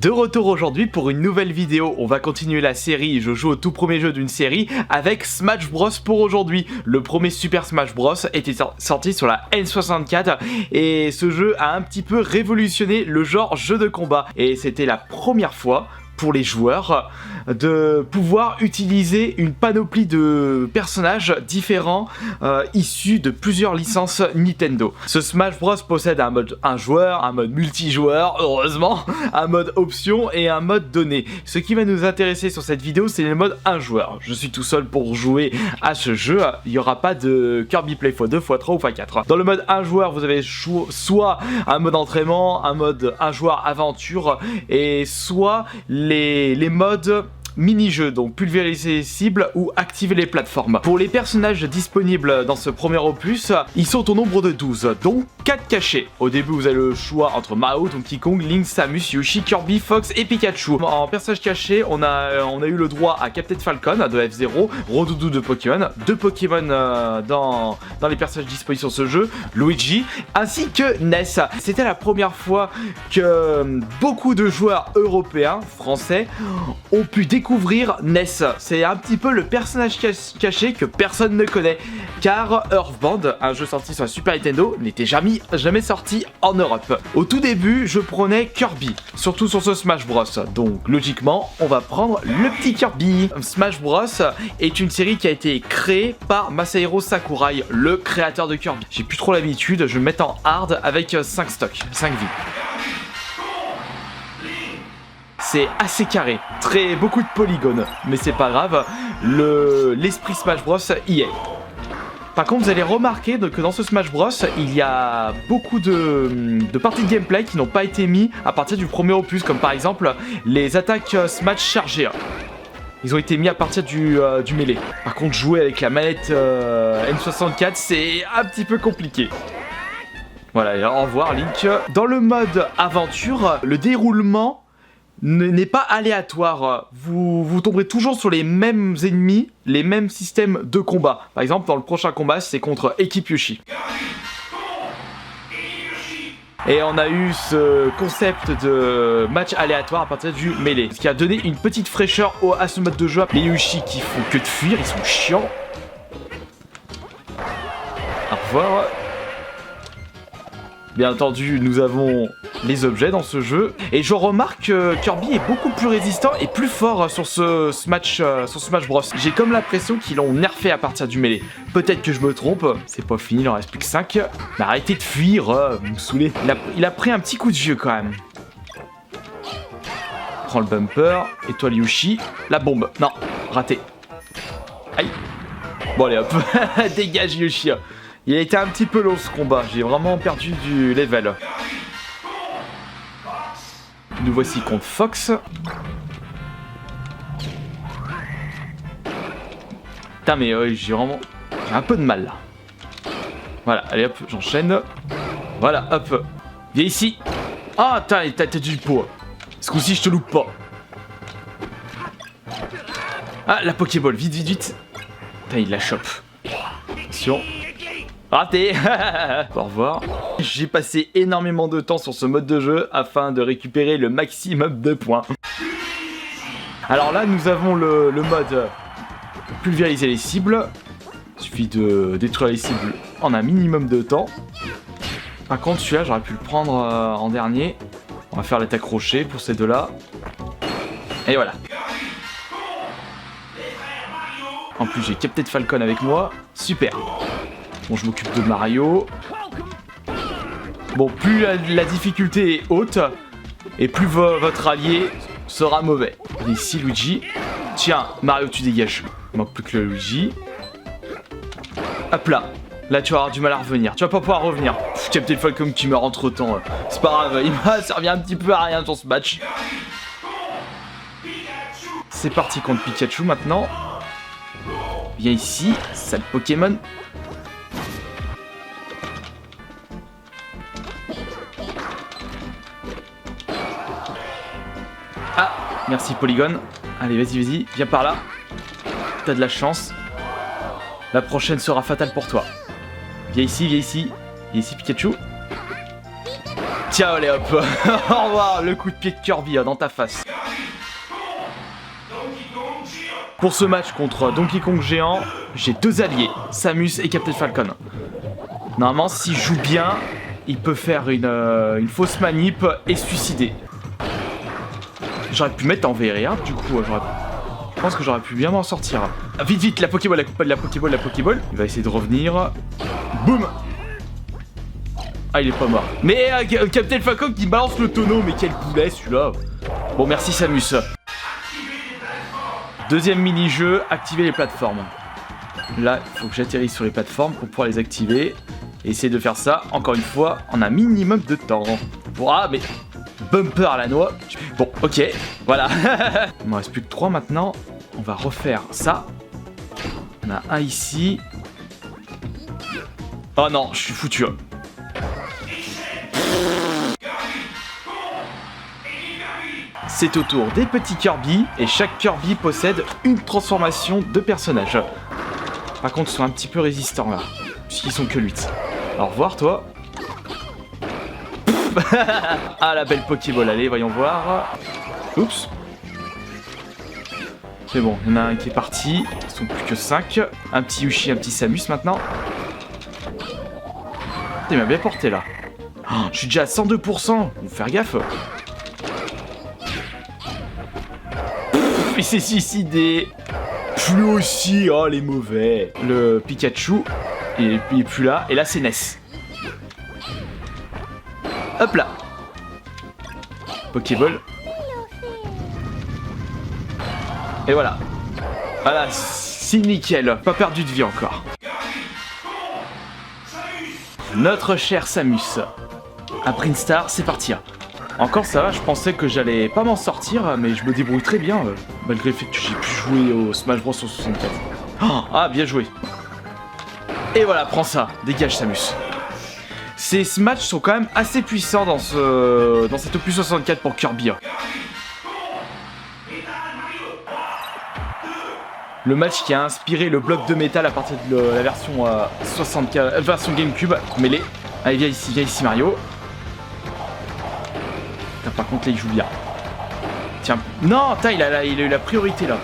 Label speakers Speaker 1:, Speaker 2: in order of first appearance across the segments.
Speaker 1: De retour aujourd'hui pour une nouvelle vidéo, on va continuer la série, je joue au tout premier jeu d'une série avec Smash Bros pour aujourd'hui. Le premier Super Smash Bros était sorti sur la N64 et ce jeu a un petit peu révolutionné le genre jeu de combat. Et c'était la première fois pour les joueurs de pouvoir utiliser une panoplie de personnages différents issus de plusieurs licences Nintendo. Ce Smash Bros possède un mode 1 joueur, un mode multijoueur, heureusement, un mode option et un mode donné. Ce qui va nous intéresser sur cette vidéo, c'est le mode 1 joueur. Je suis tout seul pour jouer à ce jeu, il n'y aura pas de Kirby Play x2, x3 ou x4. Dans le mode 1 joueur, vous avez soit un mode entraînement, un mode 1 joueur aventure et soit les modes mini-jeux, donc pulvériser les cibles ou activer les plateformes. Pour les personnages disponibles dans ce premier opus, ils sont au nombre de 12, dont 4 cachés. Au début, vous avez le choix entre Mario, Donkey Kong, Link, Samus, Yoshi, Kirby, Fox et Pikachu. En personnage caché, on a eu le droit à Captain Falcon de F0, Rondoudou de Pokémon, 2 Pokémon dans les personnages disponibles sur ce jeu, Luigi, ainsi que Ness. C'était la première fois que beaucoup de joueurs européens, français, ont pu découvrir Ness. C'est un petit peu le personnage caché que personne ne connaît, car Earthbound, un jeu sorti sur la Super Nintendo, n'était jamais sorti en Europe. Au tout début, je prenais Kirby, surtout sur ce Smash Bros. Donc logiquement, on va prendre le petit Kirby. Smash Bros est une série qui a été créée par Masahiro Sakurai, le créateur de Kirby. J'ai plus trop l'habitude, je vais me mettre en hard avec 5 stocks, 5 vies. C'est assez carré, beaucoup de polygones, mais c'est pas grave, l'esprit Smash Bros y est. Par contre, vous allez remarquer que dans ce Smash Bros, il y a beaucoup de parties de gameplay qui n'ont pas été mis à partir du premier opus, comme par exemple les attaques Smash chargées. Ils ont été mis à partir du mêlée. Par contre, jouer avec la manette N64, c'est un petit peu compliqué. Voilà, au revoir Link. Dans le mode aventure, le déroulement n'est pas aléatoire, vous tomberez toujours sur les mêmes ennemis, les mêmes systèmes de combat. Par exemple, dans le prochain combat, c'est contre Équipe Yoshi. Et on a eu ce concept de match aléatoire à partir du mêlée, ce qui a donné une petite fraîcheur à ce mode de jeu. Les Yoshi qui font que de fuir, ils sont chiants. Au revoir. Bien entendu, nous avons les objets dans ce jeu. Et je remarque que Kirby est beaucoup plus résistant et plus fort sur ce Smash Bros. J'ai comme l'impression qu'ils l'ont nerfé à partir du mêlée. Peut-être que je me trompe, c'est pas fini, il en reste plus que 5. Mais arrêtez de fuir, vous me saoulez. Il a pris un petit coup de vieux quand même. Prends le bumper, étoile Yoshi, la bombe. Non, raté. Aïe. Bon allez hop, dégage Yoshi. Il a été un petit peu long ce combat, j'ai vraiment perdu du level. Nous voici contre Fox. Putain mais j'ai un peu de mal là. Voilà, allez hop, j'enchaîne. Voilà, hop. Viens ici. Ah, t'as du pot. Ce coup-ci je te loupe pas. Ah, la Pokéball, vite, vite, vite. Putain, il la chope. Attention. Raté. Au revoir. J'ai passé énormément de temps sur ce mode de jeu afin de récupérer le maximum de points. Alors là, nous avons le mode pulvériser les cibles. Il suffit de détruire les cibles en un minimum de temps. Par contre, celui-là, j'aurais pu le prendre en dernier. On va faire l'attaque rocher pour ces deux-là. Et voilà. En plus, j'ai Captain Falcon avec moi. Super. Bon, je m'occupe de Mario. Bon, plus la difficulté est haute, et plus votre allié sera mauvais. Et ici, Luigi. Tiens, Mario, tu dégages. Il manque plus que le Luigi. Hop là. Là, tu vas avoir du mal à revenir. Tu vas pas pouvoir revenir. Pff, Captain Falcon qui meurt entre temps. C'est pas grave, il m'a servi un petit peu à rien sur ce match. C'est parti contre Pikachu maintenant. Viens ici, sale Pokémon. Ah, merci Polygone. Allez, vas-y, viens par là. T'as de la chance. La prochaine sera fatale pour toi. Viens ici, Pikachu. Tiens, allez hop. Au revoir, le coup de pied de Kirby dans ta face. Pour ce match contre Donkey Kong géant, j'ai 2 alliés, Samus et Captain Falcon. Normalement, s'il joue bien, il peut faire une fausse manip et se suicider. J'aurais pu mettre en VR, du coup, je pense que j'aurais pu bien m'en sortir. Vite, vite, la Pokéball, la Pokéball. Il va essayer de revenir. Boum. Ah, il est pas mort. Mais Captain Falcon qui balance le tonneau, mais quel boulet celui-là. Bon, merci Samus. Deuxième mini-jeu, activer les plateformes. Là, il faut que j'atterrisse sur les plateformes pour pouvoir les activer. Et essayer de faire ça, encore une fois, en un minimum de temps. Ah, mais bumper à la noix. Bon, ok, voilà. Il m'en reste plus que 3 maintenant. On va refaire ça. On a un ici. Oh non, je suis foutu. C'est au tour des petits Kirby, et chaque Kirby possède une transformation de personnage. Par contre, ils sont un petit peu résistants là, puisqu'ils sont que 8. Au revoir toi. Ah la belle Pokéball, allez voyons voir. Oups. C'est bon, il y en a un qui est parti, ils sont plus que 5. Un petit Yoshi, un petit Samus maintenant. Il m'a bien porté là. Oh, je suis déjà à 102%, faut faire gaffe. Il s'est suicidé. Plus aussi, oh les mauvais. Le Pikachu, il est plus là. Et là c'est Ness. Hop là. Pokéball. Et voilà. Voilà, c'est nickel. Pas perdu de vie encore. Notre cher Samus. Un Prince Star, c'est parti. Encore ça va, je pensais que j'allais pas m'en sortir, mais je me débrouille très bien, malgré le fait que j'ai pu jouer au Smash Bros sur 64. Oh, ah, bien joué. Et voilà, prends ça, dégage Samus. Ces matchs sont quand même assez puissants dans cet opus 64 pour Kirby. Le match qui a inspiré le bloc de métal à partir de la version 64, version GameCube, mêlée. Allez, viens ici Mario. Par contre là il joue bien. Tiens, non, il a eu la priorité là.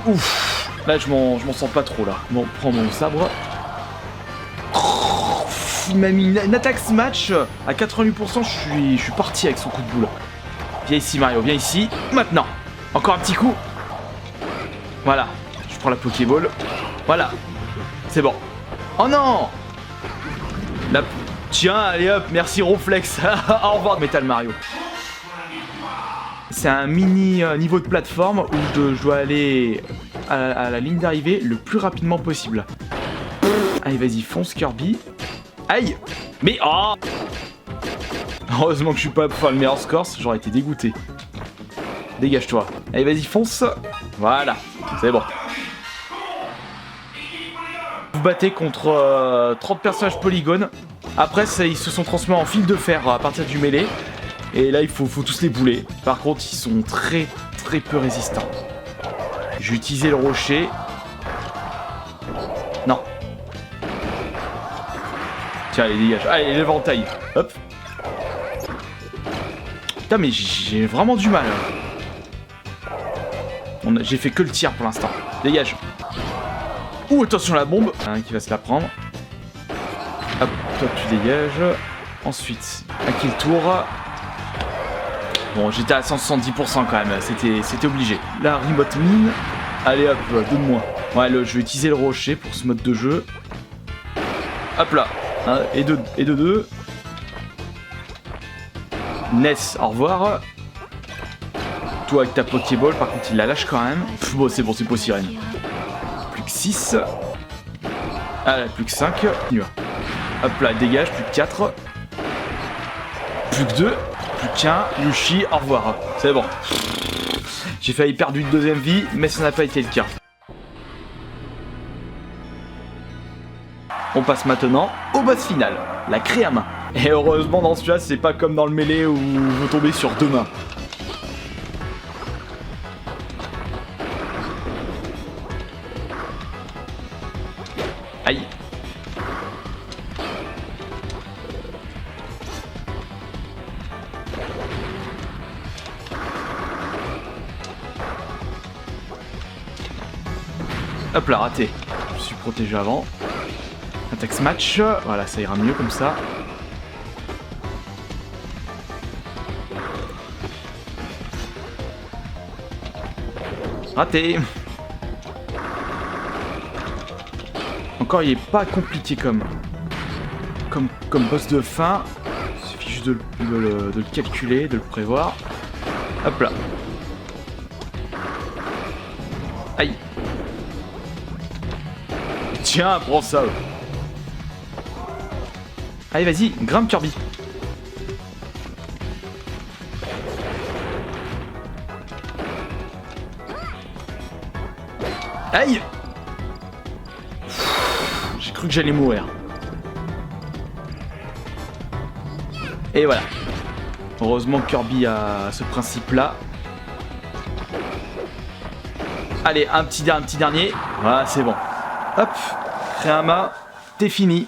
Speaker 1: Ouf, là je m'en sens pas trop là. Bon, prends mon sabre. Il m'a mis une attaque smash à 88%, je suis parti avec son coup de boule. Viens ici Mario, viens ici, maintenant. Encore un petit coup. Voilà, je prends la Pokéball. Voilà, c'est bon. Oh non. Tiens, allez hop, merci Ronflex. Au revoir Metal Mario. C'est un mini niveau de plateforme où je dois aller à la ligne d'arrivée le plus rapidement possible. Allez, vas-y, fonce Kirby. Aïe. Mais oh. Heureusement que je suis pas pour faire le meilleur score, j'aurais été dégoûté. Dégage-toi. Allez, vas-y, fonce. Voilà, c'est bon. Vous battez contre 30 personnages polygones. Après, ils se sont transformés en fil de fer à partir du mêlée. Et là, il faut tous les bouler. Par contre, ils sont très peu résistants. Je vais utiliser le rocher. Non. Tiens, allez, dégage. Allez, l'éventail. Hop. Putain, mais j'ai vraiment du mal. J'ai fait que le tir pour l'instant. Dégage. Ouh, attention à la bombe. Un qui va se la prendre. Hop, toi tu dégages. Ensuite, à qui le tour. Bon, j'étais à 170% quand même, c'était obligé. La remote mine. Allez hop, donne-moi. Ouais, je vais utiliser le rocher pour ce mode de jeu. Hop là. Et de deux. Ness, au revoir. Toi avec ta Pokéball, par contre il la lâche quand même. Bon, c'est pour sirène. Plus que 6. Ah, plus que 5. Hop là, dégage, plus que 4. Plus que 2. Plus qu'un. Yoshi, au revoir. C'est bon. J'ai failli perdre une deuxième vie, mais ça n'a pas été le cas. On passe maintenant au boss final, la craie à main. Et heureusement dans celui-là, c'est pas comme dans le mêlée où vous tombez sur 2 mains. Aïe. Hop là, raté. Je me suis protégé avant. Attaque smash. Voilà, ça ira mieux comme ça. Raté. Encore, il est pas compliqué comme boss de fin. Il suffit juste de le calculer, de le prévoir. Hop là. Aïe. Tiens, prends ça. Allez, vas-y, grimpe Kirby. Aïe. J'ai cru que j'allais mourir. Et voilà. Heureusement que Kirby a ce principe-là. Allez, un petit dernier. Voilà, c'est bon. Hop, Créama, t'es fini.